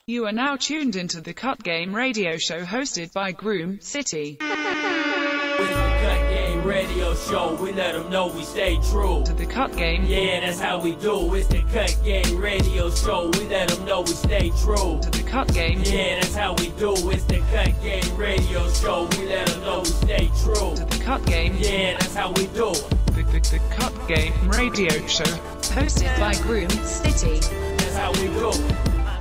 You are now tuned into the Cut Game radio show hosted by Groom City. With the Cut Game radio show, we let them know we stay true To the Cut Game. Yeah, that's how we do. It's the Cut Game radio show, we let them know we stay true To the Cut Game. Yeah, that's how we do. It's the Cut Game radio show, we let them know we stay true To the Cut Game. Yeah, that's how we do. The Cut Game radio show hosted by Groom City. That's how we do.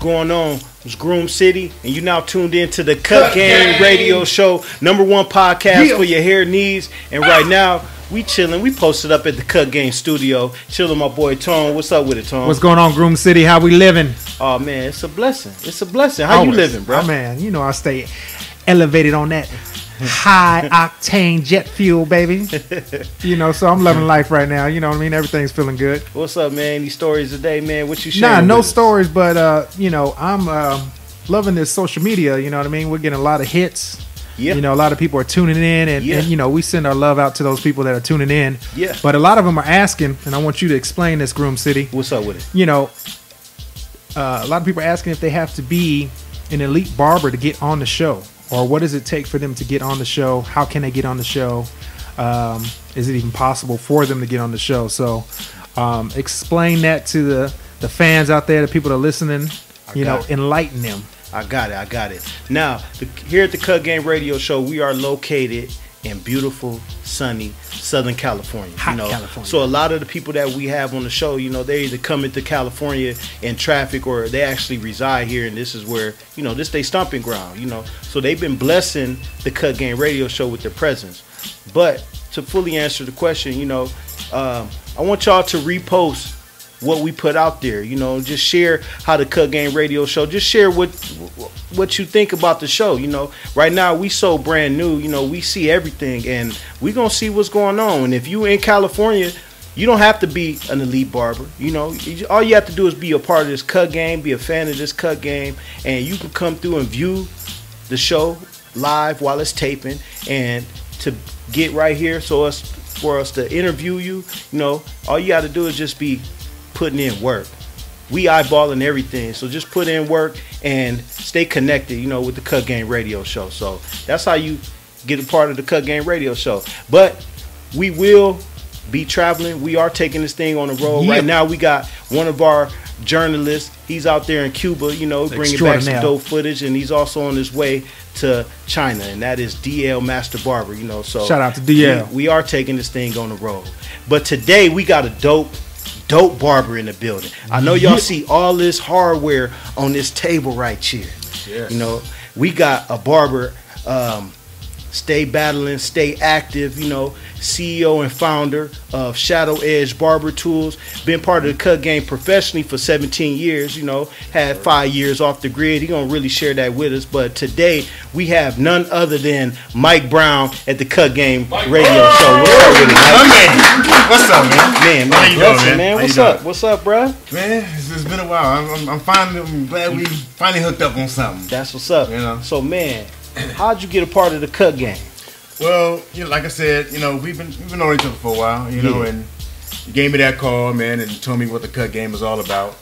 Going on, it's Groom City, and you now tuned in to the Cut Game radio show, #1 podcast for your hair needs. And right now, we chilling. We posted up at the Cut Game studio, chilling. My boy Tone, what's up with it, Tone? What's going on, Groom City? How we living? Oh man, it's a blessing. It's a blessing. How you living, bro? Oh man, you know I stay elevated on that high octane jet fuel, baby. You know, so I'm loving life right now. You know what I mean? Everything's feeling good. What's up, man? These stories today, man. What you sharing? No with us? stories, but you know, I'm loving this social media. You know what I mean? We're getting a lot of hits. Yeah. You know, a lot of people are tuning in, and you know, we send our love out to those people that are tuning in. Yeah. But a lot of them are asking, and I want you to explain this, Groom City. What's up with it? You know, a lot of people are asking if they have to be an elite barber to get on the show, or what does it take for them to get on the show? How can they get on the show? Is it even possible for them to get on the show? So explain that to the fans out there, the people that are listening, you know, enlighten them. I got it. Now, here at the Cut Game Radio Show, we are located in beautiful, sunny Southern California. Hot you know? California. So a lot of the people that we have on the show, you know, they either come into California in traffic or they actually reside here, and this is where, you know, this they stomping ground, you know. So they've been blessing the Cut Game Radio Show with their presence. But to fully answer the question, you know, I want y'all to repost what we put out there, you know, just share how the Cut Game Radio Show, just share what you think about the show. You know, right now we so brand new, you know, we see everything, and we gonna see what's going on. And if you in California, you don't have to be an elite barber. You know, all you have to do is be a part of this Cut Game, be a fan of this Cut Game, and you can come through and view the show live while it's taping, and to get right here for us to interview you, you know, all you got to do is just be putting in work. We eyeballing everything, so just put in work and stay connected, you know, with the Cut Game Radio Show. So that's how you get a part of the Cut Game Radio Show. But we will be traveling. We are taking this thing on the road. Right now we got one of our journalists. He's out there in Cuba, you know, bringing back some dope footage, and he's also on his way to China, and that is DL Master Barber, you know. So shout out to DL. We are taking this thing on the road. But today we got a dope barber in the building. I know y'all see all this hardware on this table right here. Yes. You know, we got a barber, stay battling, stay active, you know, CEO and founder of Shadow Edge Barber Tools, been part of the Cut Game professionally for 17 years, you know, had 5 years off the grid. He gonna really share that with us. But today we have none other than Mike Brown at the Cut Game Radio Show. What's up with it, Mike? What's up, man? How you doing, man? What's up, bro? Man, it's been a while. I'm glad we finally hooked up on something. That's what's up. You know? So, man, how'd you get a part of the Cut Game? Well, you know, like I said, you know, we've been knowing each other for a while, you know, and you gave me that call, man, and told me what the Cut Game is all about.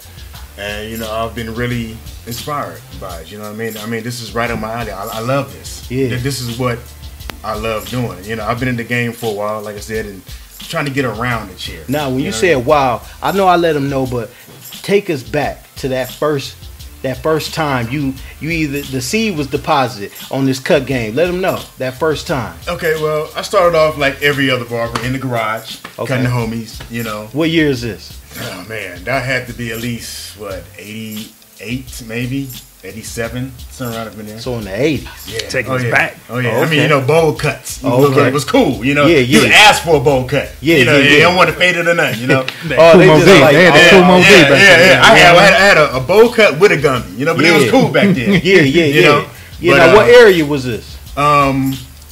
And, you know, I've been really inspired by it, you know what I mean? I mean, this is right on my alley. I love this. Yeah. This is what I love doing. You know, I've been in the game for a while, like I said, and trying to get around the chair. Now, when you said wow, I know I let them know, but take us back to that first time you either the seed was deposited on this Cut Game. Let them know that first time. Okay, well, I started off like every other barber in the garage, cutting the homies, you know. What year is this? Oh man, that had to be at least what, 88 maybe, 87, something around up in there. So in the 80s, yeah, taking us back. Oh yeah, I mean, you know, bowl cuts. Okay, it was cool, you know. Yeah, you asked for a bowl cut. Yeah, you know, you don't want to fade it or nothing, you know. Oh, they just like, I had a bowl cut with a gummy, you know, but it was cool back then. You know. Yeah. Now, what area was this? I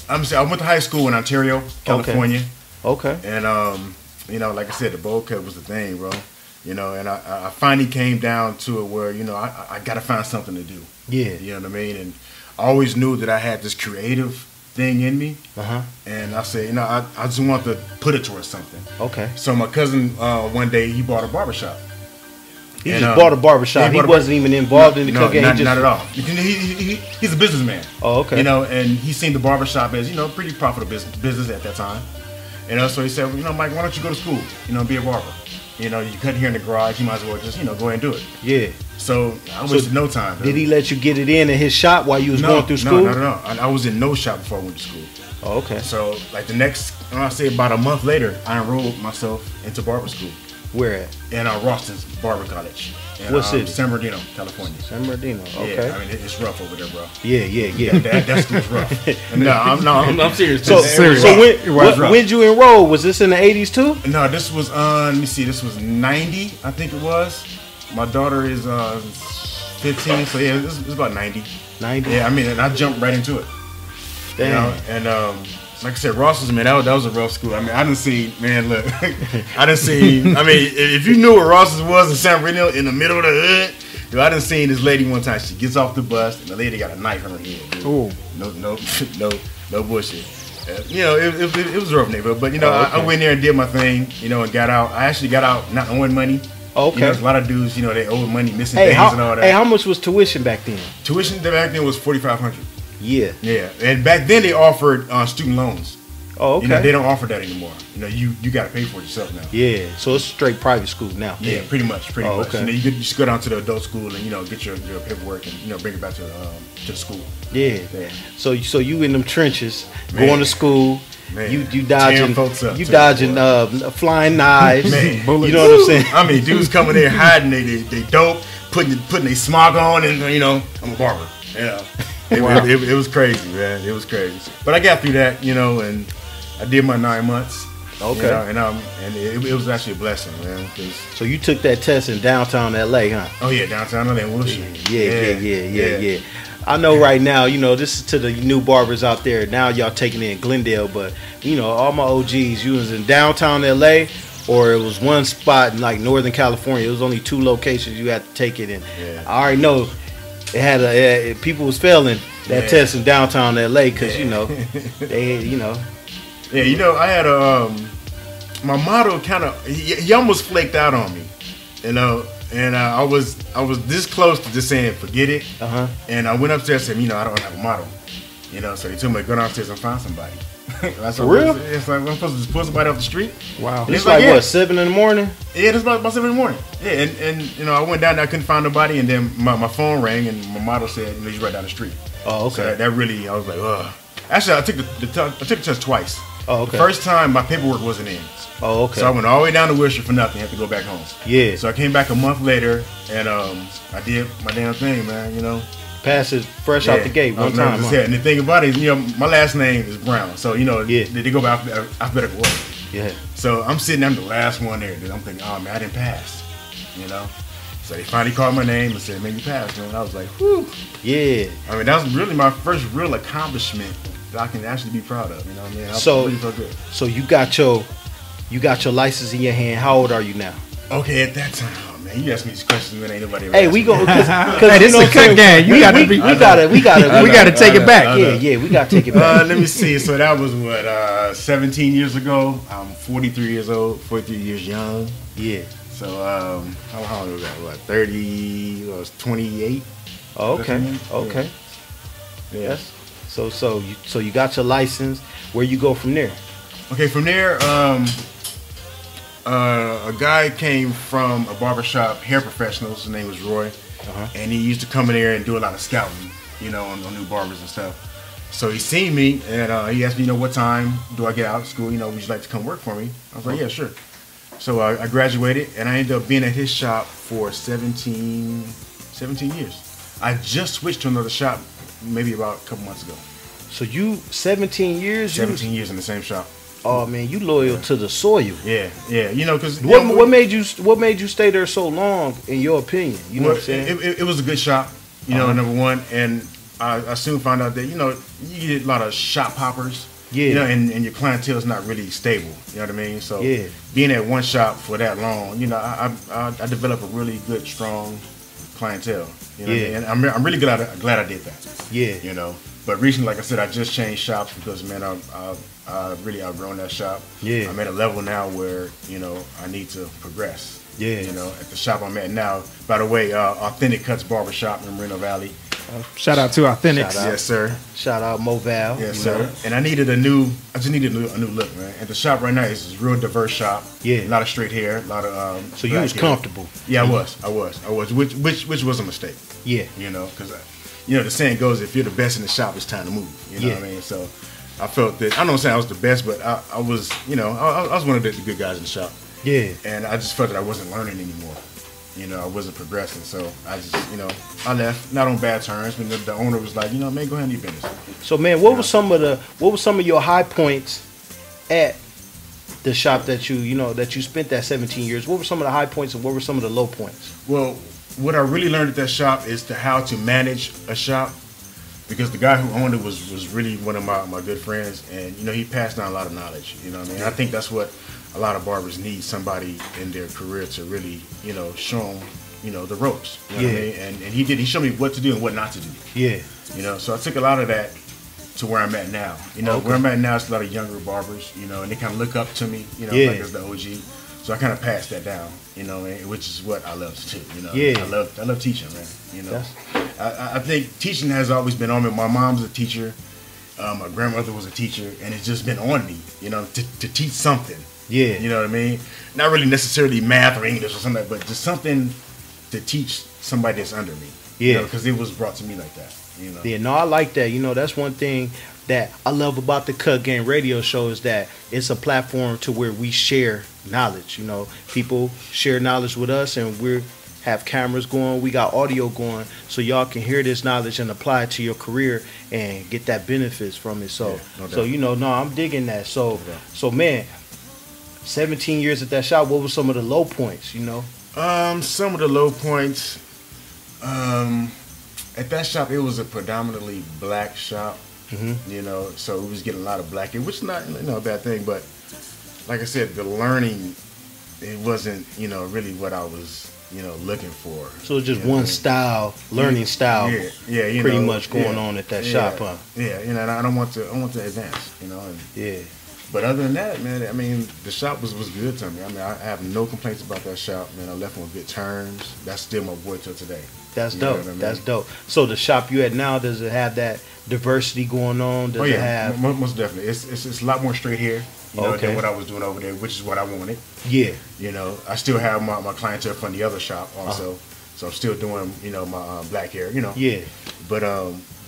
went to high school in Ontario, California. Okay. And you know, like I said, the bowl cut was the thing, bro. You know, and I finally came down to it where, you know, I got to find something to do. Yeah. You know what I mean? And I always knew that I had this creative thing in me. And I said, you know, I just want to put it towards something. Okay. So my cousin, one day, he bought a barbershop. He just bought a barbershop. He wasn't even involved in the cut game. Not at all. He's a businessman. Oh, okay. You know, and he seen the barbershop as, you know, pretty profitable business at that time. You know, so he said, well, you know, Mike, why don't you go to school? You know, be a barber. You know, you cut here in the garage. You might as well just, you know, go ahead and do it. Yeah. So I wasted no time. Did he let you get it in his shop while you was going through school? No. I was in no shop before I went to school. Oh, okay. So like the next, I say about a month later, I enrolled myself into barber school. Where at? In Ralston's Barber College. In, what city? San Bernardino, California. San Bernardino. Okay. Yeah, I mean it's rough over there, bro. Yeah. That school's rough. No, I'm serious. So when did you enroll? Was this in the 80s too? No, this was let me see, this was 90, I think it was. My daughter is 15, so yeah, this is about 90. 90. Yeah, I mean, and I jumped right into it. Damn. You know, and like I said, Ross's, man, that was a rough school. I mean, I didn't see, man, look, I didn't see. I mean, if you knew where Ross's was in San Bernardino, in the middle of the hood, dude, I done seen this lady one time. She gets off the bus, and the lady got a knife in her head. Oh, no bullshit. You know, it was a rough neighborhood, but you know, okay. I went there and did my thing, you know, and got out. I actually got out not owing money. Okay. You know, there's a lot of dudes, you know, they owe money, missing things and all that. Hey, how much was tuition back then? Tuition back then was $4,500. Yeah. Yeah, and back then they offered student loans. Oh, okay. You know, they don't offer that anymore. You know, you got to pay for it yourself now. Yeah, so it's straight private school now. Yeah, pretty much. Okay. You know, you just go down to the adult school and, you know, get your paperwork and, you know, bring it back to the school. Yeah. So you in them trenches, Man. going to school. Man. You dodging flying knives. Man. You know what I'm saying? I mean, dudes coming there hiding they dope, putting their smog on, and you know, I'm a barber. You know, it was crazy, man. It was crazy. But I got through that, you know, and I did my 9 months. Okay. You know, and it was actually a blessing, man. So you took that test in downtown LA, huh? Oh yeah, downtown LA, Wilshire. Yeah. I know right now, you know, this is to the new barbers out there. Now y'all taking it in Glendale, but you know, all my OGs, you was in downtown LA, or it was one spot in like Northern California. It was only 2 locations you had to take it in. Yeah. I already know it had people was failing that test in downtown LA because you know they, you know. Yeah, you know, I had my model kind of he almost flaked out on me, you know. And I was this close to just saying forget it. And I went upstairs and said, you know, I don't have a model. You know, so they told me to go downstairs and find somebody. That's For real? It's like I'm supposed to just pull somebody off the street. Wow. It's like what, 7 in the morning? Yeah, it's about 7 in the morning. Yeah, and you know, I went down there, I couldn't find nobody, and then my phone rang and my model said, you know, he's right down the street. Oh, okay. So that really, I was like, ugh. Actually, I took the test twice. Oh, okay. The first time my paperwork wasn't in. Oh, okay. So I went all the way down to Wilshire for nothing. Had to go back home. Yeah. So I came back a month later, and I did my damn thing, man. You know, pass it fresh out the gate one time. Huh? And the thing about it is, you know, my last name is Brown, so you know, they go by alphabetical order. Yeah. So I'm sitting there, the last one there. Dude, I'm thinking, oh man, I didn't pass. You know. So they finally called my name and said, man, you passed, man. And I was like, whew. Yeah. I mean, that was really my first real accomplishment that I can actually be proud of. You know what I mean? I really felt good. So you got your license in your hand. How old are you now? Okay, at that time, oh, man, you ask me these questions when ain't nobody. Hey, we go because this is a cut game. You gotta be. We gotta take it back. Yeah, we gotta take it back. Let me see. So that was what 17 years ago. I'm 43 years old, 43 years young. Yeah. So how long was that? What 30? I was 28. Oh, okay. Yeah. Yes. So you got your license. Where you go from there? Okay, from there, a guy came from a barbershop, hair professional. His name was Roy, and he used to come in there and do a lot of scouting, you know, on new barbers and stuff. So he seen me, and he asked me, you know, what time do I get out of school? You know, would you like to come work for me? I was like, yeah, sure. So I graduated, and I ended up being at his shop for 17 years. I just switched to another shop maybe about a couple months ago. So you 17 years? 17 years in the same shop. Oh man, you loyal to the soil. Yeah. You know, because what made you stay there so long? In your opinion, you know what I'm saying? It was a good shop, you know, number one, and I soon found out that, you know, you get a lot of shop hoppers. Yeah. You know, and your clientele is not really stable. You know what I mean? So being at one shop for that long, you know, I developed a really good, strong clientele. You know what I mean? And I'm really glad I did that. Yeah. You know. But recently, like I said, I just changed shops because, man, I've really outgrown that shop. Yeah. I'm at a level now where, you know, I need to progress. Yeah. You know, at the shop I'm at now. By the way, Authentic Cuts Barbershop in Moreno Valley. Shout out to Authentics. Shout out. Yes, sir. Shout out Moval. Yes, you sir. know. And I just needed a new look, man. And the shop right now is a real diverse shop. Yeah. A lot of straight hair, a lot of So you black was hair. comfortable. Yeah, I was. Which was a mistake. Yeah. You know, because the saying goes, if you're the best in the shop, it's time to move. You know Yeah. what I mean? So I felt that, I don't say I was the best, but I was, I was one of the good guys in the shop. Yeah. And I just felt that I wasn't learning anymore. You know, I wasn't progressing. So I just, I left, not on bad terms. But the owner was like, man, go ahead and do your business. So man, what was some of your high points at the shop that you spent that 17 years? What were some of the high points and what were some of the low points? Well, what I really learned at that shop is how to manage a shop, because the guy who owned it was really one of my good friends, and he passed down a lot of knowledge. You know what I mean? I think that's what a lot of barbers need, somebody in their career to really show them the ropes. You know what I mean? And he showed me what to do and what not to do. Yeah. So I took a lot of that to where I'm at now. Where I'm at now is a lot of younger barbers, and they kind of look up to me, like as the OG. So I kind of passed that down, which is what I love to do. Yeah. I love teaching, man. I think teaching has always been on me. My mom's a teacher, my grandmother was a teacher, and it's just been on me, to teach something. Yeah. You know what I mean? Not really necessarily math or English or something, but just something to teach somebody that's under me. Yeah. Because it was brought to me like that. Yeah, no, I like that. That's one thing that I love about the Cut Game Radio Show is that it's a platform to where we share knowledge. People share knowledge with us, and we have cameras going, we got audio going, so y'all can hear this knowledge and apply it to your career and get that benefits from it. So, I'm digging that. So man, 17 years at that shop. What were some of the low points? Some of the low points. At that shop, it was a predominantly black shop. Mm-hmm. So we was getting a lot of black hair, which is not a bad thing, but like I said, the learning, it wasn't really what I was looking for. So it's just one style, learning style, yeah, pretty much going on at that shop, huh? Yeah, and I don't want to advance, and yeah. But other than that, man, I mean, the shop was good to me. I mean, I have no complaints about that shop, man. I left on good terms. That's still my boy till today. That's dope. I mean? That's dope. So the shop you at now, does it have that diversity going on? Does it have? Most definitely. It's a lot more straight hair, than what I was doing over there, which is what I wanted. Yeah. I still have my clientele from the other shop also, so I'm still doing my black hair. Yeah. But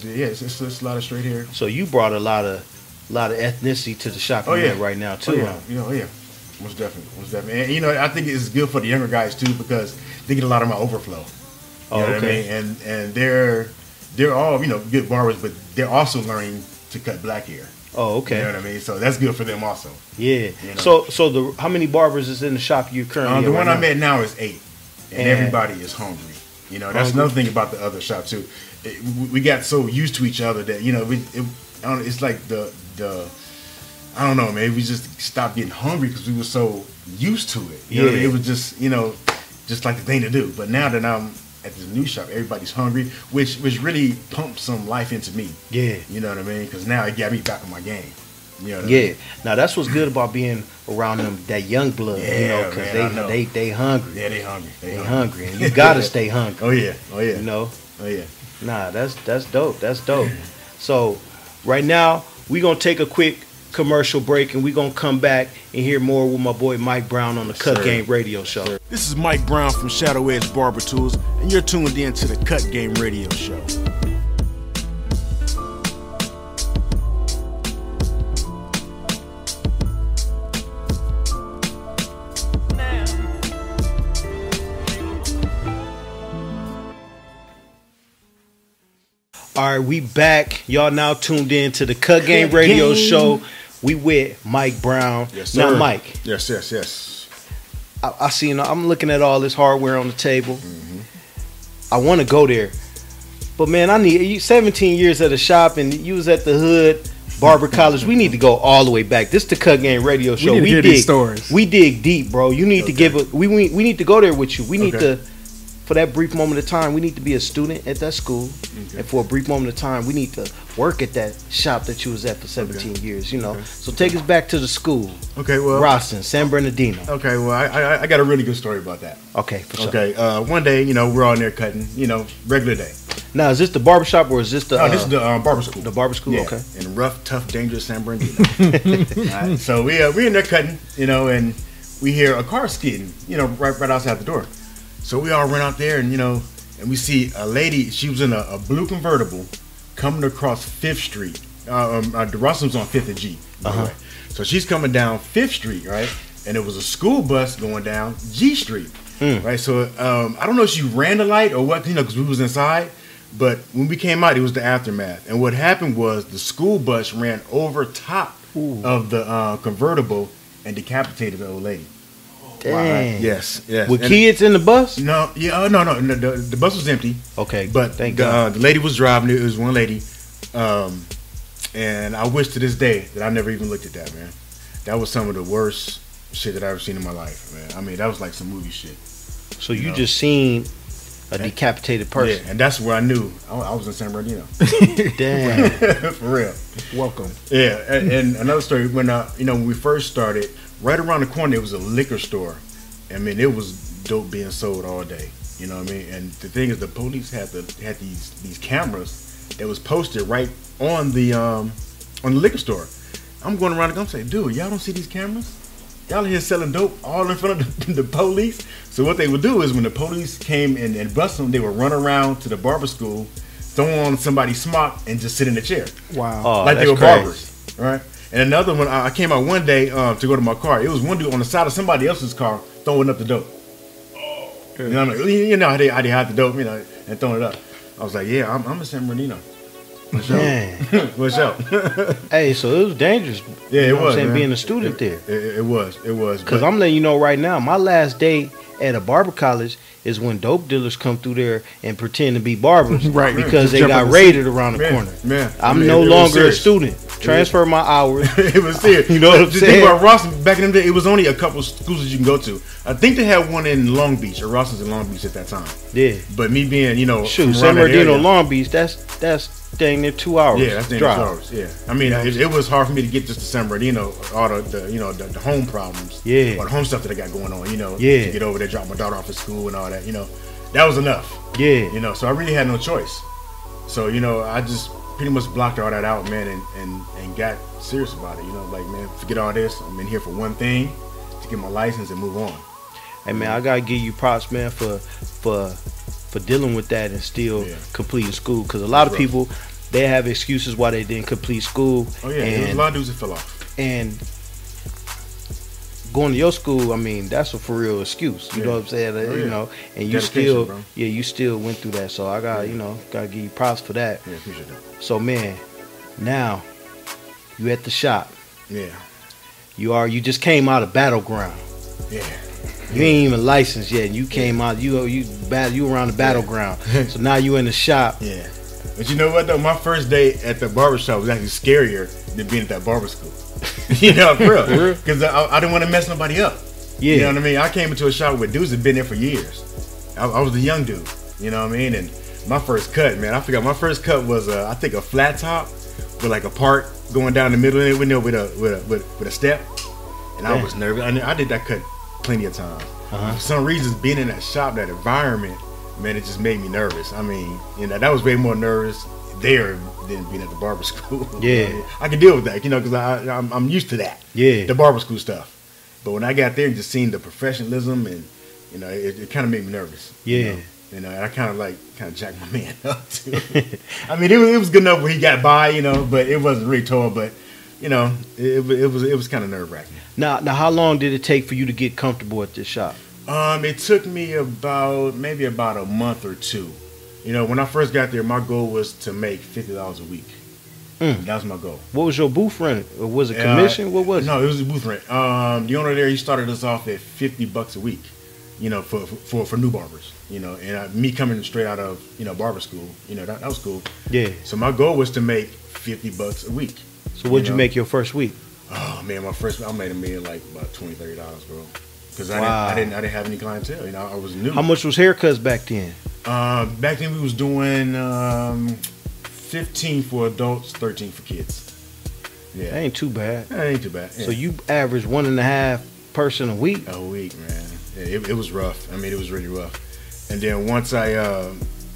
it's a lot of straight hair. So you brought a lot of ethnicity to the shop you're at right now too. Yeah. Most definitely. And I think it's good for the younger guys too, because they get a lot of my overflow. You know what I mean? And they're all good barbers, but they're also learning to cut black hair. Oh, okay. You know what I mean? So that's good for them also. Yeah. So how many barbers is in the shop you currently? The one I'm at now is 8, and everybody is hungry. That's another thing about the other shop too. We got so used to each other that it's like the I don't know, man. We just stopped getting hungry because we were so used to it. You know what I mean? It was just just like the thing to do. But now that I'm at this new shop, everybody's hungry, which really pumped some life into me. Yeah. You know what I mean? Because now it got me back on my game. You know what I mean? Now that's what's good about being around them, that young blood. Because they hungry. Yeah, they hungry. They hungry, and you gotta stay hungry. Oh yeah. Oh yeah. Nah, that's dope. That's dope. So right now we're gonna take a quick commercial break, and we're gonna come back and hear more with my boy Mike Brown on the Cut Game Radio Show. This is Mike Brown from Shadow Edge Barber Tools, and you're tuned in to the Cut Game Radio Show. All right, we back. Y'all now tuned in to the Cut Game Radio Show. We with Mike Brown. Yes, sir. Now, Mike. Yes. I see. I'm looking at all this hardware on the table. Mm-hmm. I want to go there, but man, I need you. 17 years at a shop, and you was at the Hood Barber College. We need to go all the way back. This is the Cut Game Radio Show. We need to hear these stories. We dig deep, bro. You need to give it. We need to go there with you. We need to for that brief moment of time, we need to be a student at that school, and for a brief moment of time, we need to work at that shop that you was at for 17 years. You know, so take us back to the school. Okay, well, Roston, San Bernardino. Okay, well, I got a really good story about that. Okay, for sure. Okay, one day, you know, we're all in there cutting, you know, regular day. Now, is this the barbershop or is this the? This is the barber school. The barber school, yeah, okay. In rough, tough, dangerous San Bernardino. All right, so we in there cutting, you know, and we hear a car skidding, you know, right outside the door. So we all run out there, and you know, and we see a lady. She was in a blue convertible coming across 5th Street. The Rossum's on 5th and G. By the way. So she's coming down 5th Street, right? And it was a school bus going down G Street, right? So I don't know if she ran the light or what, you know, because we was inside. But when we came out, it was the aftermath. And what happened was the school bus ran over top of the convertible and decapitated the old lady. Dang. Yes. With kids in the bus? No, yeah, no. The bus was empty. Okay, but thank God. The lady was driving. It was one lady, and I wish to this day that I never even looked at that, man. That was some of the worst shit that I've ever seen in my life, man. I mean, that was like some movie shit. So you just seen a decapitated person? Yeah, and that's where I knew I was in San Bernardino. Damn. For real. Welcome. Yeah, and another story when you know, when we first started. Right around the corner, there was a liquor store. I mean, it was dope being sold all day. You know what I mean? And the thing is, the police had these cameras that was posted right on the liquor store. I'm going around and I'm saying, dude, y'all don't see these cameras? Y'all here selling dope all in front of the police? So what they would do is when the police came and bust them, they would run around to the barber school, throw on somebody's smock, and just sit in the chair. Wow. Oh, like they were crazy. barbers, right? And another one, I came out one day to go to my car. It was one dude on the side of somebody else's car throwing up the dope. You know, you know how they hide the dope, you know, and throwing it up. I was like, yeah, I'm a San Bernardino. What's up? Hey, so it was dangerous. Yeah, you it know what was. I'm saying, Man. being a student there. It was. Because I'm letting you know right now, my last day at a barber college is when dope dealers come through there and pretend to be barbers, Right. Because they Jump got in the raided around the corner. Man, I'm no longer a student. Transfer my hours. It was serious. You know what I'm The saying? thing about Rossum, back in the day, it was only a couple schools that you can go to. I think they had one in Long Beach, or Rossum's in Long Beach at that time. Yeah. But me being, you know, Shoot, from San around that Bernardino, area- Long Beach, that's dang near 2 hours. Yeah, that's drive. 2 hours. Yeah, I mean, it was hard for me to get just to San Bernardino, all the you know the home problems, Yeah. or the home stuff that I got going on, you know, Yeah. to get over there, drop my daughter off at school and all that, you know, that was enough, Yeah. you know. So I really had no choice. So you know, I just pretty much blocked all that out, man, and got serious about it. You know, like, man, forget all this. I'm in here for one thing, to get my license and move on. Hey man, I gotta give you props, man, for dealing with that and still completing school. Because a lot of people, they have excuses why they didn't complete school. Oh yeah, there was a lot of dudes that fell off. And going to your school, I mean, that's a for real excuse. You know what I'm saying? You know, and you Dedication, still, bro. you still went through that. So I got, gotta give you props for that. Yeah, appreciate that. So man, now you at the shop. Yeah. You just came out of Battleground. Yeah. You ain't even licensed yet. You came out. You around the Battleground. So now you in the shop. Yeah. But you know what though? My first day at the barbershop was actually scarier than being at that barber school. You know, for real. Because I didn't want to mess nobody up. Yeah. You know what I mean? I came into a shop with dudes that been there for years. I was the young dude. You know what I mean? And my first cut, man, I forgot. My first cut was I think a flat top with like a part going down the middle of it with a step. And I was nervous. I did that cut plenty of times. For some reason, being in that shop, that environment, man, it just made me nervous. I mean, you know, that was way more nervous there than being at the barber school. Yeah. I can deal with that, you know, because I'm used to that. Yeah. The barber school stuff. But when I got there and just seeing the professionalism and, you know, it kind of made me nervous. Yeah. You know, and I kind of jacked my man up too. I mean, it was good enough when he got by, you know, but it wasn't really tall. But you know, it was kind of nerve wracking. Now, how long did it take for you to get comfortable at this shop? It took me maybe about a month or two. You know, when I first got there, my goal was to make $50 a week. That was my goal. What was your booth rent? Or was it commission? What was it? No, it was a booth rent. The owner there, he started us off at $50 a week. You know, for new barbers. You know, and me coming straight out of, you know, barber school, you know, that was cool. Yeah. So my goal was to make $50 a week. So what'd you make your first week? Oh man, I made like about $20-$30, bro. because Wow. I didn't have any clientele. You know, I was new. How much was haircuts back then? Back then we was doing 15 for adults, 13 for kids. Yeah, That ain't too bad. that ain't too bad. Yeah. So you average 1.5 person a week. A week, man. Yeah, it was rough. I mean, it was really rough. And then once I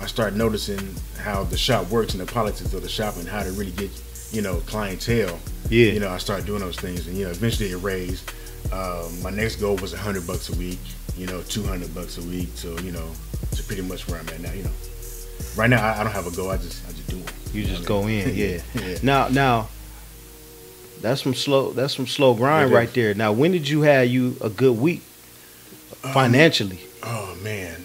started noticing how the shop works and the politics of the shop and how to really get, you know, clientele. Yeah. You know, I started doing those things, and you know, eventually it raised. My next goal was $100 a week. You know, $200 a week. So you know, it's pretty much where I'm at now. You know, right now I don't have a goal. I just do it. You just know go what I mean? in, yeah. Yeah. Now, that's some slow grind It right is. there. Now, when did you have you a good week financially? Oh man,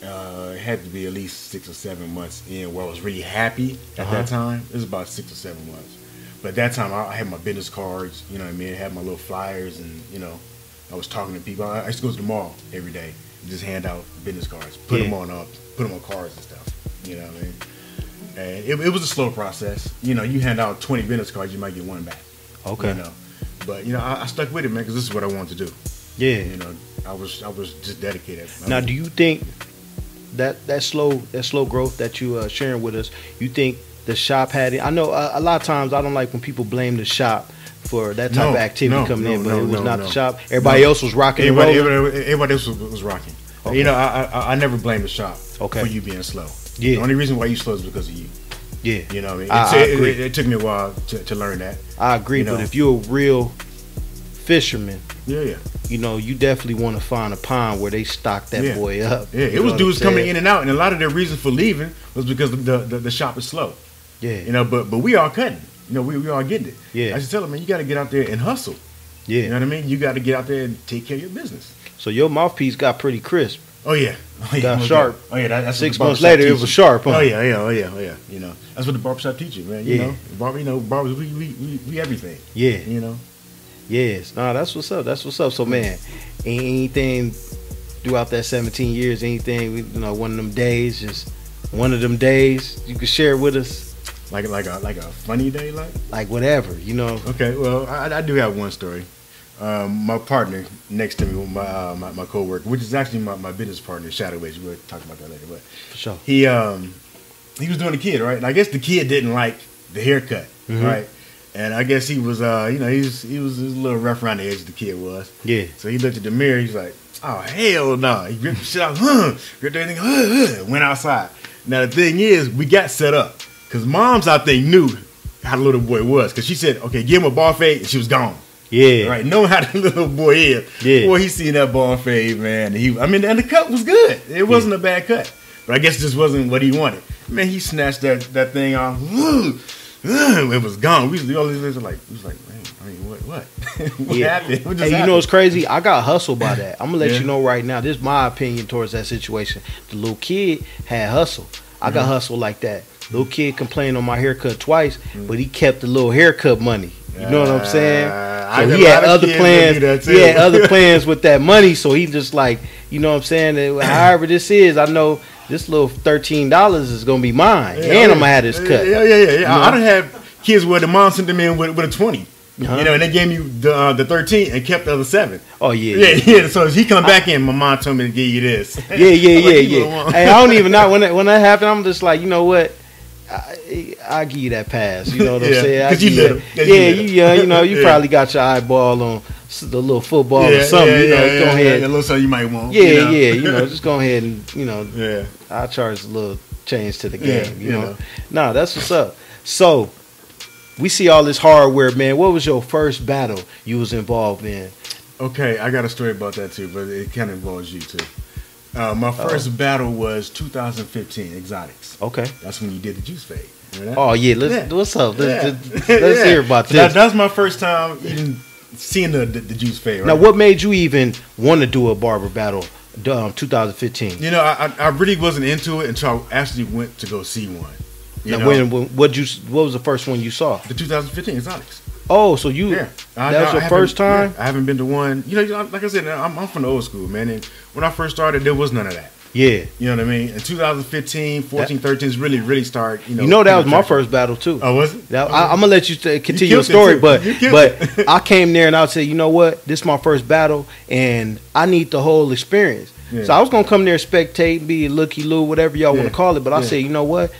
it had to be at least 6 or 7 months in where I was really happy at that time. It was about 6 or 7 months. But at that time, I had my business cards. You know what I mean? I had my little flyers, and you know, I was talking to people. I used to go to the mall every day, and just hand out business cards, put them on cards and stuff. You know what I mean? And it was a slow process. You know, you hand out 20 business cards, you might get one back. Okay. You know, but you know, I stuck with it, man, because this is what I wanted to do. Yeah. You know, I was just dedicated. Now, do you think that slow growth that you sharing with us? You think the shop had it? I know a lot of times I don't like when people blame the shop for that type of activity coming in, but it was not the shop. Everybody else was rocking and rolling. Everybody else was rocking. Okay. You know, I never blame the shop Okay. for you being slow. Yeah. The only reason why you slow is because of you. Yeah. You know what I I mean? agree. It took me a while to learn that. I agree, You know. but if you're a real fisherman, Yeah. you know, you definitely want to find a pond where they stock that Yeah. boy up. Yeah, You it was know dudes what I'm coming saying? in and out, and a lot of their reason for leaving was because the shop is slow. Yeah. You know, but we all cutting. You know, we all getting it. Yeah. I just tell them, man, you got to get out there and hustle. Yeah. You know what I mean? You got to get out there and take care of your business. So your mouthpiece got pretty crisp. Oh yeah, Got sharp. Oh yeah, that's 6 what the months barbershop later, it teaches. was sharp, huh? Oh yeah. You know, that's what the barbershop teaches, man. Yeah. You know, barbers, we everything. Yeah. You know. Yes. No, that's what's up. That's what's up. So, man, anything throughout that 17 years, anything, you know, one of them days, just one of them days you could share with us, Like a funny day, like whatever, you know. Okay, well, I do have one story. My partner next to me, my coworker, which is actually my business partner, Shadow Ways. We'll talk about that later. But For sure. he was doing a kid, right? And I guess the kid didn't like the haircut, right? And I guess he was, you know, he was a little rough around the edge. The kid was, Yeah. So he looked at the mirror. He's like, "Oh hell no!" He ripped the shit out, ripped everything, went outside. Now the thing is, we got set up because moms, I think, knew how the little boy was because she said, "Okay, give him a ball fade," and she was gone. Yeah. Right, knowing how the little boy is. Yeah. Boy, he seen that ball fade, man. And the cut was good. It wasn't a bad cut. But I guess this wasn't what he wanted. Man, he snatched that thing off. It was gone. We was like, man, I mean, what? What happened? What just Hey, you happened? know what's crazy? I got hustled by that. I'm gonna let you know right now. This is my opinion towards that situation. The little kid had hustle. I got hustled like that. Little kid complained on my haircut twice, but he kept the little haircut money. You know what I'm saying? I So got he a had lot of other kids plans. that do that too. He had other plans with that money. So he just like, you know what I'm saying? That however this is, I know this little $13 is gonna be mine, and I'm gonna have this cut. Yeah. You know? I don't have kids where the mom sent them in with a 20. You know, and they gave me the 13 and kept the other 7. Oh yeah. Yeah. So as he come back in, my mom told me to give you this. Yeah. I'm like, you little Hey, mom. I don't even know when that happened. I'm just like, you know what? I give you that pass. You know what I'm Yeah, saying? 'cause you give little. that- 'Cause you Yeah, little. you young. You know, you Yeah. probably got your eyeball on the little football or something. You know, go ahead. A little something you might want. Yeah, you know? yeah. You know, just go ahead and Yeah. I'll charge a little change to the Yeah, game. You you know, know. no, that's what's up. So we see all this hardware, man. What was your first battle you was involved in? Okay, I got a story about that too, but it kind of involves you too. My first battle was 2015 Exotics. Okay. That's when you did the juice fade. Remember that? Oh yeah, what's up? Let's hear about this. That's my first time even seeing the juice fade. Right? Now, what made you even want to do a barber battle? 2015. You know, I really wasn't into it until I actually went to go see one. You Now, know? what was the first one you saw? The 2015 Exotics. Oh, so you Yeah, that was your haven't- first time? yeah, I haven't been to one. You know, like I said, I'm from the old school, man. And when I first started, there was none of that. Yeah. You know what I mean? In 2015, 14, 13 is really started. You know that was my first battle too. Oh, was it? I'm gonna let you continue your killed story, it, too. but You killed I came there and I said, you know what, this is my first battle, and I need the whole experience. Yeah. So I was gonna come there, spectate, be a looky loo, whatever y'all want to call it. But I said, you know what,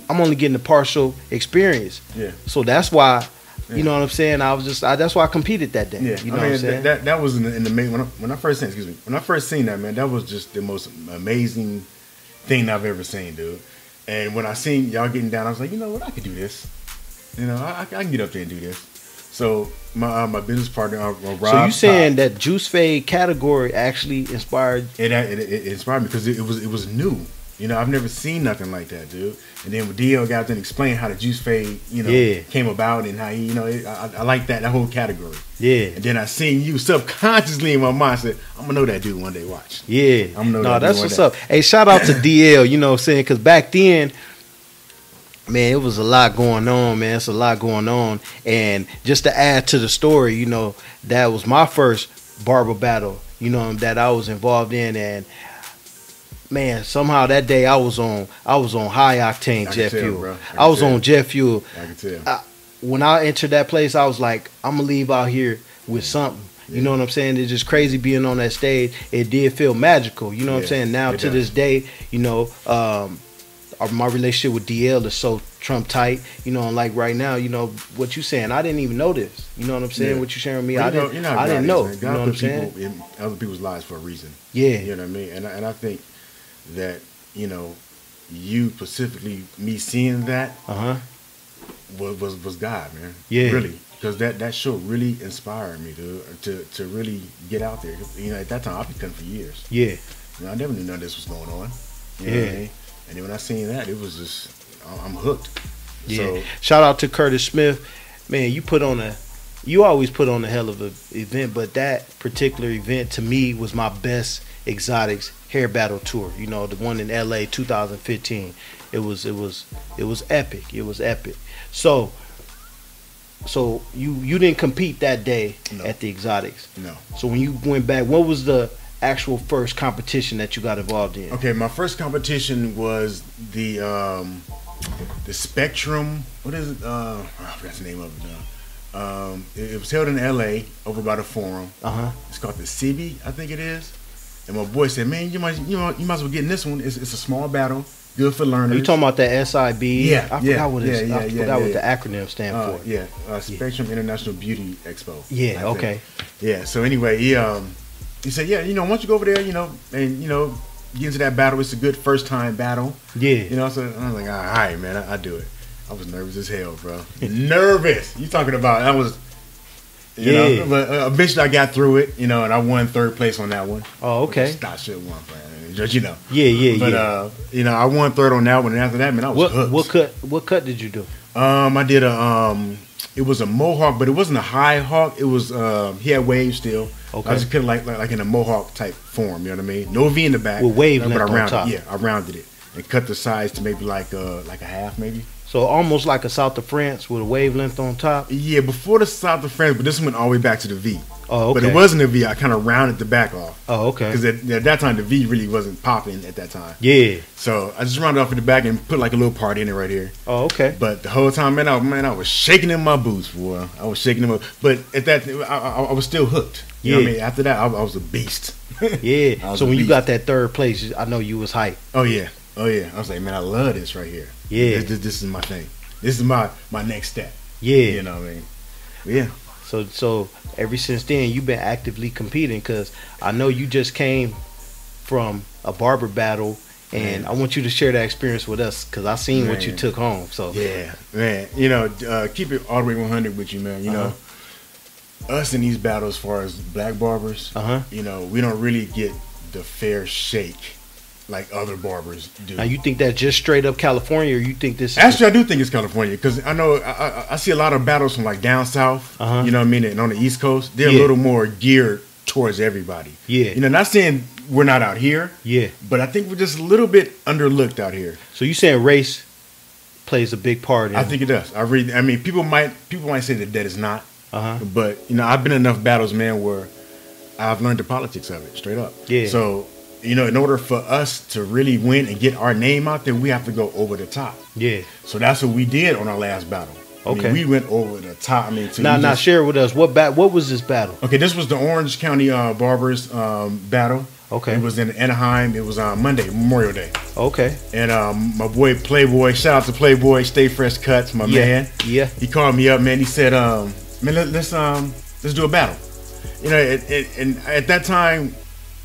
I'm only getting a partial experience. Yeah. So that's why. You know what I'm saying? That's why I competed that day. Yeah, You know what I'm saying? that was in the main when I first seen that, man, that was just the most amazing thing I've ever seen, dude. And when I seen y'all getting down, I was like, you know what, I could do this. You know, I can get up there and do this. So my business partner, Rob. So you saying that Juice Fade category actually inspired? It inspired me because it was new. You know, I've never seen nothing like that, dude. And then when DL got there and explained how the Juice Fade, came about and how he, I like that whole category. Yeah. And then I seen you subconsciously in my mind said, I'm gonna know that dude one day. Watch. Yeah. I'm gonna know that that's dude what's one up. Hey, shout out to DL. You know what I'm saying? Because back then, man, it was a lot going on, man. It's a lot going on. And just to add to the story, that was my first Barber battle, that I was involved in. And man, somehow that day I was on high octane jet fuel. Bro. I was on jet fuel. I can tell. When I entered that place, I was like, I'm gonna leave out here with something. You know what I'm saying? It's just crazy being on that stage. It did feel magical. You know what I'm saying? Now to this day, my relationship with DL is so Trump tight. And like right now, what you saying? I didn't even know this. You know what I'm saying? Yeah. What you sharing with me? Well, I didn't know. Man. You know what I'm saying? People in other people's lives for a reason. Yeah. You know what I mean? And I think that you specifically, me seeing that was God, man. Yeah. Really, because that show really inspired me, dude, to really get out there. At that time I've been cutting for years. Yeah. I never knew none of this was going on. You know what I mean? And then when I seen that, it was just I'm hooked. Yeah. So, shout out to Curtis Smith, man. You always put on a hell of an event, but that particular event to me was my best exotics hair battle tour. The one in LA 2015. It was epic. It was epic. So you didn't compete that day at the exotics. No. So when you went back, what was the actual first competition that you got involved in? Okay, my first competition was the Spectrum. What is it? I forgot the name of it now. It was held in LA over by the Forum. It's called the CB, I think it is. And my boy said, "Man, you might as well get in this one. It's a small battle, good for learners." Are you talking about the SIB? Yeah, I forgot what the acronym stand for. Yeah, Spectrum International Beauty Expo. Yeah, okay. Yeah. So anyway, he said, "Yeah, why don't you go over there, and get into that battle. It's a good first time battle." Yeah. So I was like, "All right, man, I do it." I was nervous as hell, bro. Nervous. You talking about? I was. But eventually I got through it, and I won third place on that one. Oh, okay. Stop shit one, man. But I won third on that one, and after that, man, I was hooked. What cut did you do? I did it was a mohawk, but it wasn't a high hawk. It was he had waves still. Okay. I just cut it like in a mohawk type form. You know what I mean? No V in the back. With wave length on top. Yeah, I rounded it and cut the sides to maybe like a half, maybe. So almost like a South of France with a wavelength on top? Yeah, before the South of France, but this went all the way back to the V. Oh, okay. But it wasn't a V. I kind of rounded the back off. Oh, okay. Because at that time, the V really wasn't popping at that time. Yeah. So I just rounded off at the back and put like a little part in it right here. Oh, okay. But the whole time, man, I was shaking in my boots, boy. I was shaking them up. But at that, I was still hooked. You know what I mean? After that, I was a beast. Yeah. So when you got that third place, I know you was hyped. Oh, yeah. I was like, man, I love this right here. Yeah. This is my thing. This is my next step. Yeah. You know what I mean? Yeah. So ever since then, you've been actively competing, because I know you just came from a barber battle, and I want you to share that experience with us, because I seen what you took home. So yeah, man. Keep it all the way 100 with you, man. You know, us in these battles, as far as black barbers, we don't really get the fair shake like other barbers do. Now, you think that's just straight up California, or you think this is... Actually, I do think it's California, because I know I see a lot of battles from like down south, you know what I mean, and on the East Coast. They're a little more geared towards everybody. Yeah. Not saying we're not out here, but I think we're just a little bit underlooked out here. So you saying race plays a big part in I think it does. I mean, people might say that it's not, but I've been in enough battles, man, where I've learned the politics of it straight up. Yeah. So you know, in order for us to really win and get our name out there, we have to go over the top. Yeah. So that's what we did on our last battle. Okay. We went over the top. I mean, Now share with us what was this battle? Okay, this was the Orange County Barbers battle. Okay. It was in Anaheim. It was on Monday, Memorial Day. Okay. And my boy Playboy, shout out to Playboy, Stay Fresh Cuts, my man. Yeah. He called me up, man. He said, man, let's do a battle. You know, and at that time,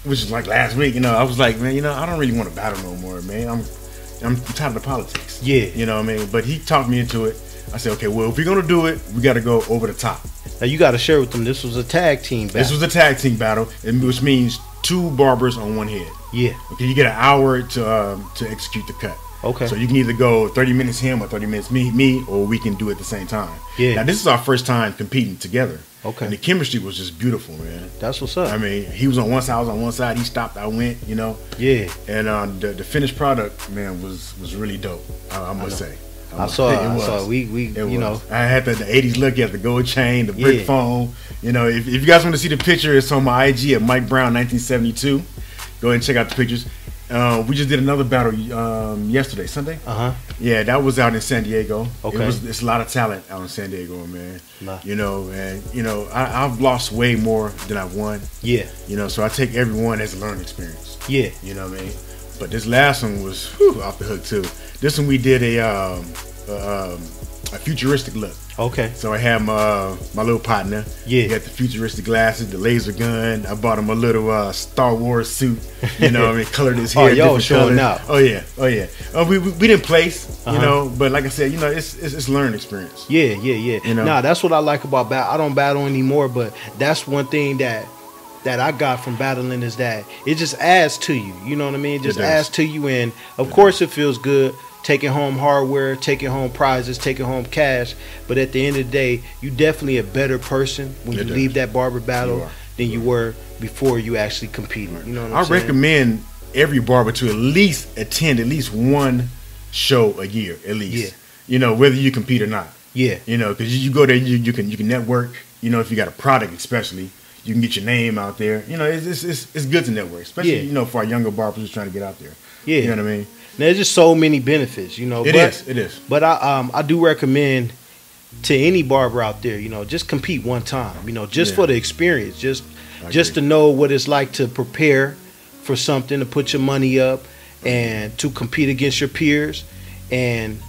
which is like last week, you know, I was like, man, you know, I don't really want to battle no more, man. I'm tired of the politics. Yeah. You know what I mean? But he talked me into it. I said, okay, well, if we're gonna do it, we got to go over the top. Now you got to share with them. This was a tag team battle. This was a tag team battle, which means 2 barbers on one head. Yeah. Okay, you get an hour to execute the cut. Okay. So you can either go 30 minutes him or 30 minutes me, or we can do it at the same time. Yeah. Now this is our first time competing together. Okay. And the chemistry was just beautiful, man. That's what's up. I mean, he was on one side, I was on one side. He stopped, I went. You know. Yeah. And the finished product, man, was really dope. I must say. I saw it. We It you know. was. I had the 80s look. You had the gold chain, the brick Yeah. phone. You know, if you guys want to see the picture, it's on my IG at Mike Brown 1972. Go ahead and check out the pictures. We just did another battle yesterday, Sunday. Yeah, that was out in San Diego. Okay. It's a lot of talent out in San Diego, man. Nah. You know, and you know, I've lost way more than I've won. Yeah. You know, so I take everyone as a learning experience. Yeah. You know what I mean? But this last one was off the hook too. This one we did a futuristic look. Okay. So I had my little partner. Yeah. He had the futuristic glasses, the laser gun. I bought him a little Star Wars suit. You know, I mean, colored his hair. Oh, y'all different showing colors. out. Oh yeah. We didn't place, you know, but like I said, you know, it's learning experience. Yeah. You know? Nah, that's what I like about battle. I don't battle anymore, but that's one thing that I got from battling is that it just adds to you. You know what I mean? It just adds to you, and of course it feels good taking home hardware, taking home prizes, taking home cash. But at the end of the day, you definitely a better person when you leave that barber battle than you were before you actually competed. You know what I'm saying? I recommend every barber to at least attend at least one show a year, at least. Yeah. You know, whether you compete or not. Yeah. You know, because you go there, you can network. You know, if you got a product, especially, you can get your name out there. You know, it's good to network, especially you know, for our younger barbers who's trying to get out there. Yeah. You know what I mean? There's just so many benefits, you know. It is. But I do recommend to any barber out there, you know, just compete one time, you know, just for the experience, just to know what it's like to prepare for something, to put your money up and to compete against your peers and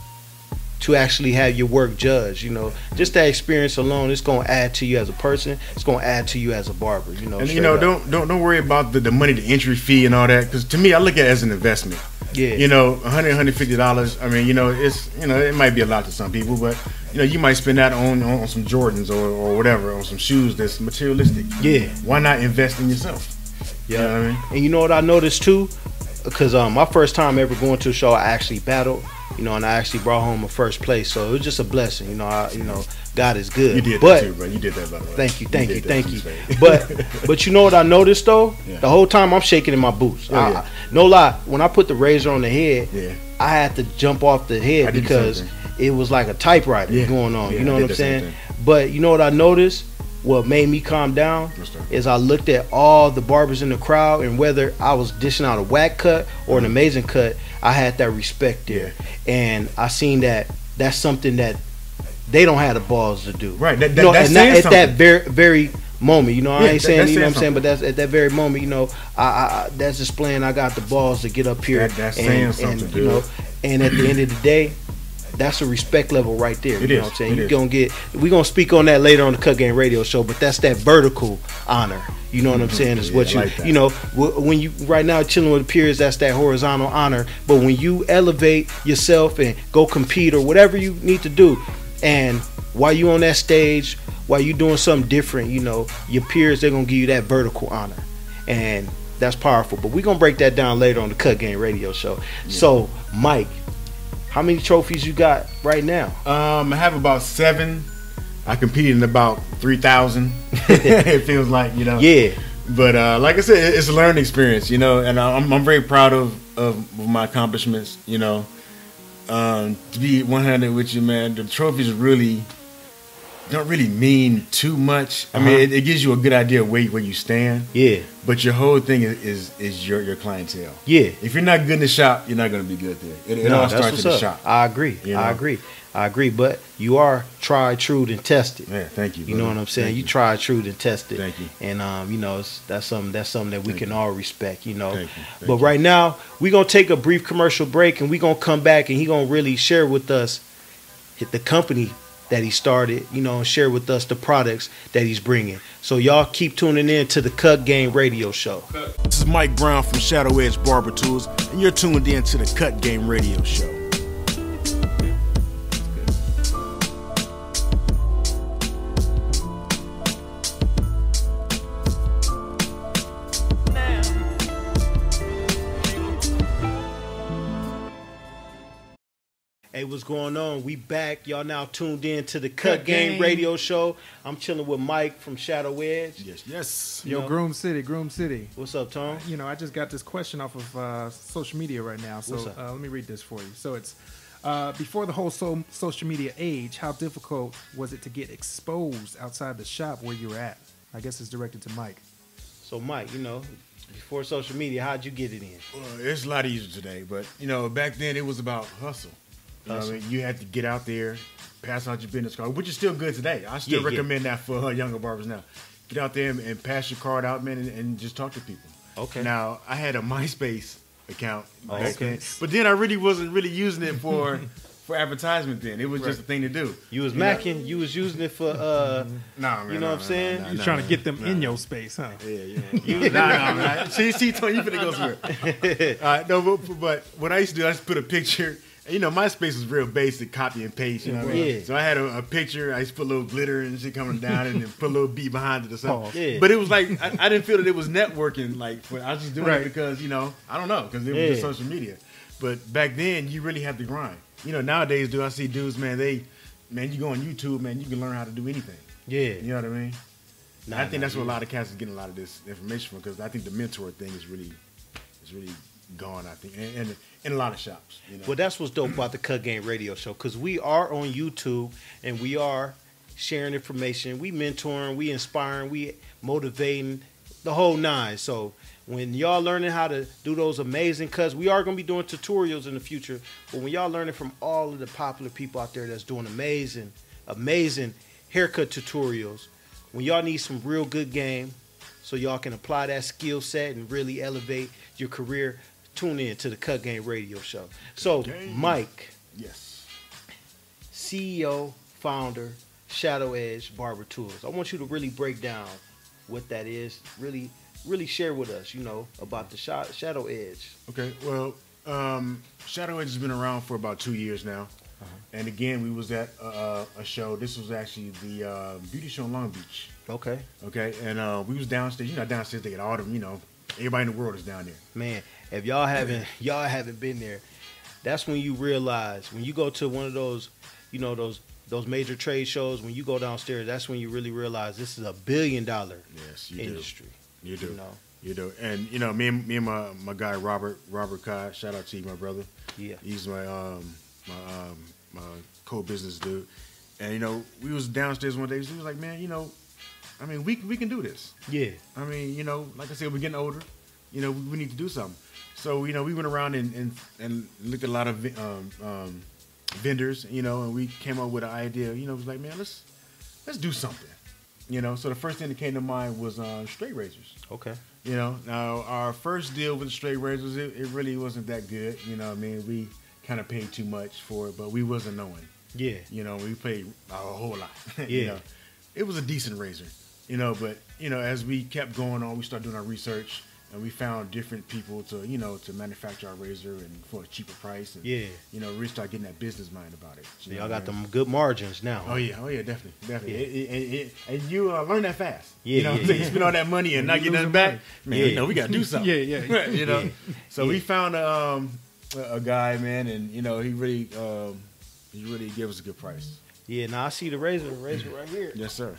to actually have your work judged, you know. Just that experience alone, it's gonna add to you as a person. It's gonna add to you as a barber, you know. And you know, don't worry about the money, the entry fee, and all that. Because to me, I look at it as an investment. Yeah. You know, $100, $150. I mean, you know, it might be a lot to some people, but you know, you might spend that on some Jordans or whatever, on some shoes that's materialistic. Yeah. Why not invest in yourself? Yeah. You know what I mean? And you know what I noticed too, because my first time ever going to a show, I actually battled. You know, and I actually brought home a first place, so it was just a blessing. You know, God is good. You did that too, bro. You did that, by the way. Thank you. But you know what I noticed though? Yeah. The whole time I'm shaking in my boots. No lie, when I put the razor on the head, I had to jump off the head because it was like a typewriter going on. You know what I'm saying? But you know what I noticed? What made me calm down is I looked at all the barbers in the crowd, and whether I was dishing out a whack cut or an amazing cut, I had that respect there. And I seen that that's something that they don't have the balls to do. Right. At that very moment, you know, I ain't saying, you know what I'm saying, but that's at that very moment, you know, I that's displaying I got the balls to get up here. That's saying something, you know, and at the end of the day, that's a respect level right there. You know what I'm saying? We're gonna speak on that later on the Cut Game Radio Show, but that's that vertical honor. You know what I'm saying? Is what you know, when you right now chilling with peers, that's that horizontal honor. But when you elevate yourself and go compete or whatever you need to do, and while you on that stage, while you doing something different, you know, your peers, they're gonna give you that vertical honor, and that's powerful. But we're gonna break that down later on the Cut Game Radio Show. So, Mike, how many trophies you got right now? I have about 7. I competed in about 3,000. It feels like, you know. Yeah. But like I said, it's a learning experience, you know, and I'm very proud of my accomplishments, you know. To be 100 with you, man, the trophies really don't really mean too much. I mean, it gives you a good idea of where you stand. Yeah. But your whole thing is your clientele. Yeah. If you're not good in the shop, you're not going to be good there. It all starts in the shop. I agree. You know? I agree. But you are tried, true, and tested. Yeah, thank you. You know what I'm saying? You tried, true, and tested. Thank you. And you know, that's something that we can all respect. You know. Thank you. But right now, we're gonna take a brief commercial break, and we're gonna come back, and he's gonna really share with us the company that he started, you know, and share with us the products that he's bringing. So y'all keep tuning in to the Cut Game Radio Show. This is Mike Brown from Shadow Edge Barber Tools, and you're tuned in to the Cut Game Radio Show. Hey, what's going on? We back. Y'all now tuned in to the Cut Game Radio Show. I'm chilling with Mike from Shadow Edge. Yes. Yo, Groom City. What's up, Tom? You know, I just got this question off of social media right now. So let me read this for you. So it's before the whole social media age, how difficult was it to get exposed outside the shop where you were at? I guess it's directed to Mike. So, Mike, you know, before social media, how'd you get it in? Well, it's a lot easier today, but, you know, back then it was about hustle. You know what I mean? You had to get out there, pass out your business card, which is still good today. I still recommend that for younger barbers now. Get out there and pass your card out, man, and just talk to people. Okay. Now, I had a MySpace account back then, but then I really wasn't really using it for advertisement then. It was just a thing to do. You was macking, you was using it for, you know what I'm saying? You're trying to get them in your space, huh? Yeah. Nah. See, Tony, you finna go somewhere. All right, no, but what I used to do, I just put a picture. You know, MySpace was real basic, copy and paste. You know what I mean? So I had a picture. I used to put a little glitter and shit coming down, and then put a little beat behind it or something. But it was like I didn't feel that it was networking. Like I was just doing it because, you know, I don't know, because it was just social media. But back then, you really have to grind. You know, nowadays, I see dudes, man. You go on YouTube, man. You can learn how to do anything. Yeah, you know what I mean. I think that's where a lot of cats is getting a lot of this information from, because I think the mentor thing is really gone, I think, and in a lot of shops. You know? Well, that's what's dope about the Cut Game Radio Show, because we are on YouTube and we are sharing information. We mentoring, we inspiring, we motivating, the whole nine. So when y'all learning how to do those amazing cuts, we are going to be doing tutorials in the future. But when y'all learning from all of the popular people out there that's doing amazing haircut tutorials, when y'all need some real good game so y'all can apply that skill set and really elevate your career, tune in to the Cut Game Radio Show. So, Mike. Yes. CEO, founder, Shadow Edge Barber Tools. I want you to really break down what that is. Really share with us, you know, about the Shadow Edge. Okay. Well, Shadow Edge has been around for about 2 years now. And again, we was at a show. This was actually the beauty show in Long Beach. Okay. And we was downstairs. You know, downstairs they get all them, you know, everybody in the world is down there. Man, if y'all haven't been there, that's when you realize, when you go to one of those, you know, those major trade shows, when you go downstairs, that's when you really realize this is $1 billion industry. You do. You know? You do. And, you know, me and my guy, Robert Codd, shout out to you, my brother. Yeah. He's my co-business dude. And, you know, we was downstairs one day. He was like, man, you know, I mean, we can do this. Yeah. I mean, you know, like I said, we're getting older. You know, we need to do something. So, you know, we went around and looked at a lot of vendors, you know, and we came up with an idea. You know, it was like, man, let's do something. You know, so the first thing that came to mind was straight razors. Okay. You know, now our first deal with the straight razors, it really wasn't that good. You know what I mean? We kind of paid too much for it, but we wasn't knowing. Yeah. You know, we paid a whole lot. Yeah. You know, it was a decent razor, you know, but, you know, as we kept going on, we started doing our research, and we found different people to, you know, to manufacture our razor and for a cheaper price. And, you know, we started getting that business mind about it. So y'all got them good margins now. Oh yeah, definitely. Yeah. And you learn that fast. Yeah, you know what I'm saying? You spend all that money and not get nothing back. Man, you know, we got to do something. You know? So we found a guy, man, and, you know, he really gave us a good price. Yeah, now I see the razor right here. Yes, sir.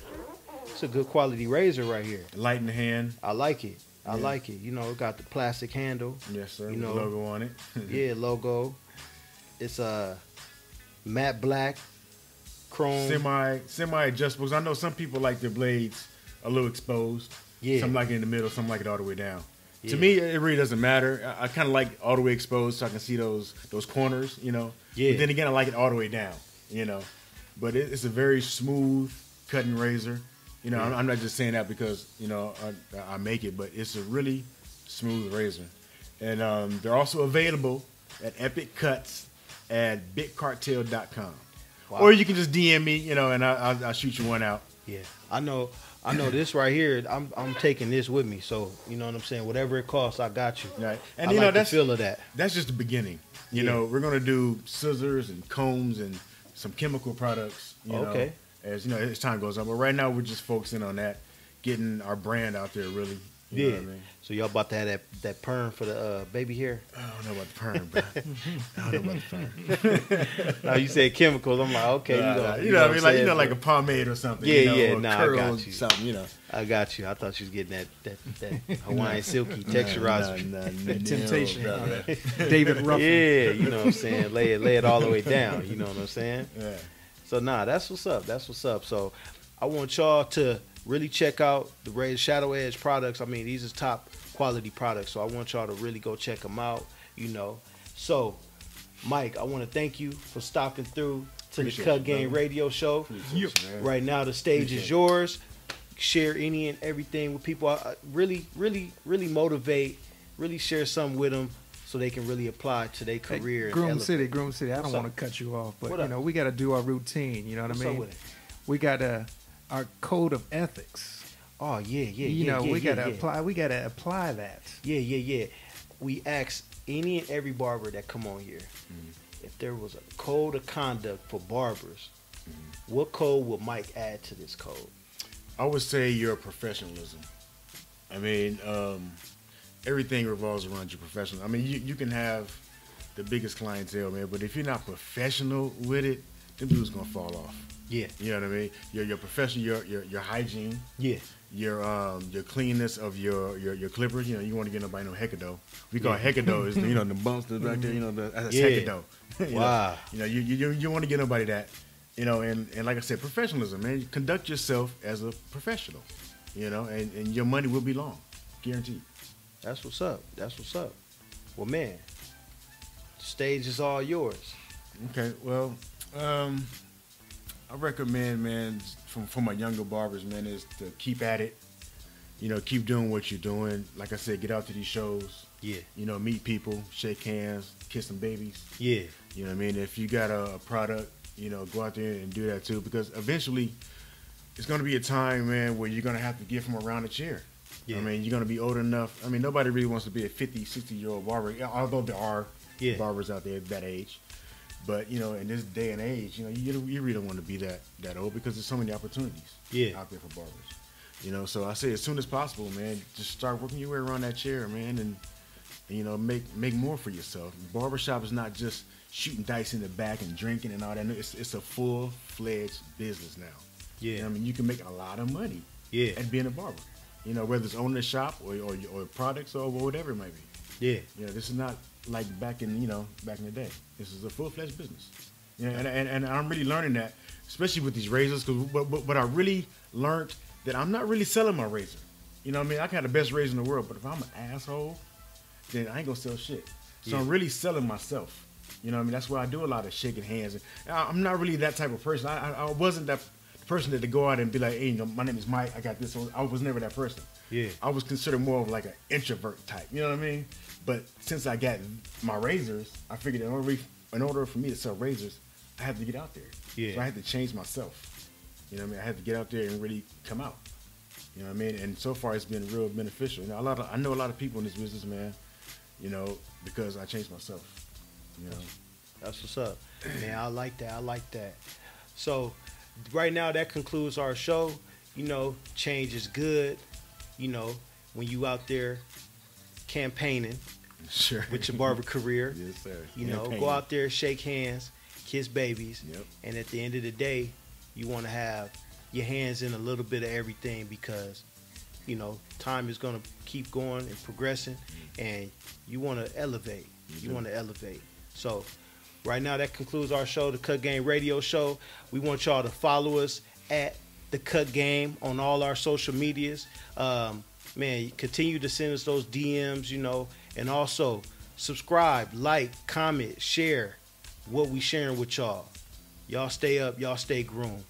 It's a good quality razor right here. Light in the hand. I like it. I like it. You know, it got the plastic handle. Yes, sir. You know, logo on it. Yeah, logo. It's a matte black. chrome. Semi adjustable. 'Cause I know some people like their blades a little exposed. Yeah. Some like it in the middle. Some like it all the way down. Yeah. To me, it really doesn't matter. I kind of like it all the way exposed so I can see those corners, you know. Yeah. But then again, I like it all the way down, you know. But it's a very smooth cutting razor. You know, Yeah. I'm not just saying that because, you know, I make it, but it's a really smooth razor. And they're also available at Epic Cuts at bitcartel.com. Wow. Or you can just DM me, you know, and I'll shoot you one out. Yeah, I know this right here. I'm taking this with me, so you know what I'm saying. Whatever it costs, I got you. Right. And And I you like know, the feel of that. That's just the beginning. You Yeah. know, we're gonna do scissors and combs and some chemical products. You Okay. know, as you know, as time goes on. But right now, we're just focusing on that, getting our brand out there. Really. You know what I mean? So y'all about to have that perm for the baby hair? I don't know about the perm, bro. I don't know about the perm. No, you said chemicals. I'm like, okay, You know what I mean? I'm Like saying? like a pomade or something. Yeah, you know, yeah, or nah, I curl got or you. Something, you know. I got you. I thought you was getting that Hawaiian silky texturizer. That temptation. No, brother. David Ruffin. Yeah, you know what I'm saying. Lay it all the way down. You know what I'm saying. Yeah. So nah, that's what's up. That's what's up. So I want y'all to really check out the Raise Shadow Edge products. I mean, these are top quality products. So I want y'all to really go check them out. You know. So Mike, I want to thank you for stopping through to Appreciate the Cut you, Game brother. Radio Show. Appreciate you, man. Right now, the stage Appreciate is it. yours. Share any and everything with people. Really motivate. Really share something with them so they can really apply to their Hey, career. and Groom elevate. City, Groom City. I don't What's want up? to cut you off, but What you up? know we got to do our routine. You know what What's I up mean? with it? We got our code of ethics. Oh yeah. We gotta apply. We gotta apply that. Yeah. We ask any and every barber that come on here if there was a code of conduct for barbers. What code would Mike add to this code? I would say your professionalism. I mean, everything revolves around your professional. I mean, you can have the biggest clientele, man, but if you're not professional with it, them dudes gonna fall off. Yeah. You know what I mean? Your profession, your hygiene, Yeah. your cleanness of your clippers. You know, you want to get nobody no heckado. We call Yeah. heckado is the bumps that's back there. You know, that's Yeah. heckado. You Wow. know, you want to get nobody that. You know, and like I said, professionalism, man. Conduct yourself as a professional. You know, and your money will be long, guaranteed. That's what's up. Well, man, the stage is all yours. Okay, well, I recommend, man, for my younger barbers, man, is to keep at it. You know, keep doing what you're doing. Like I said, get out to these shows. Yeah. You know, meet people, shake hands, kiss some babies. Yeah. You know what I mean? If you got a product, you know, go out there and do that too, because eventually it's going to be a time, man, where you're going to have to get from around a chair. Yeah. I mean, you're going to be old enough. I mean, nobody really wants to be a 50, 60-year-old barber, although there are Yeah. barbers out there at that age. But, you know, in this day and age, you know, you really don't want to be that old because there's so many opportunities out there for barbers. You know, so I say as soon as possible, man, just start working your way around that chair, man, and you know, make more for yourself. Barbershop is not just shooting dice in the back and drinking and all that. It's a full-fledged business now. Yeah. You know what I mean, you can make a lot of money Yeah. at being a barber. You know, whether it's owning a shop or products or whatever it might be. Yeah. You know, this is not like back in the day. This is a full-fledged business. You know, and I'm really learning that, especially with these razors, because what I really learned that I'm not really selling my razor. You know what I mean? I can have the best razor in the world, but if I'm an asshole, then I ain't gonna sell shit. So Yeah. I'm really selling myself. You know what I mean? That's why I do a lot of shaking hands. And I'm not really that type of person. I wasn't that person that to go out and be like, hey, you know, my name is Mike, I got this. I was never that person. Yeah. I was considered more of like an introvert type. You know what I mean? But since I got my razors, I figured in order for me to sell razors, I had to get out there. Yeah. So I had to change myself. You know what I mean? I had to get out there and really come out. You know what I mean? And so far, it's been real beneficial. You know, I know a lot of people in this business, man. You know, because I changed myself. You know. That's what's up. Man, I like that. So right now that concludes our show. You know, change is good. You know, when you out there campaigning Sure. with your barber career, Yes, sir. you know, Campaign. go out there, shake hands, kiss babies. Yep. And at the end of the day, you want to have your hands in a little bit of everything because, you know, time is going to keep going and progressing and you want to elevate. You want to elevate. So Right now, that concludes our show, the Cut Game Radio Show. We want y'all to follow us at the Cut Game on all our social medias. Man, continue to send us those DMs, and also subscribe, like, comment, share what we sharing with y'all. Y'all stay up, y'all stay groomed.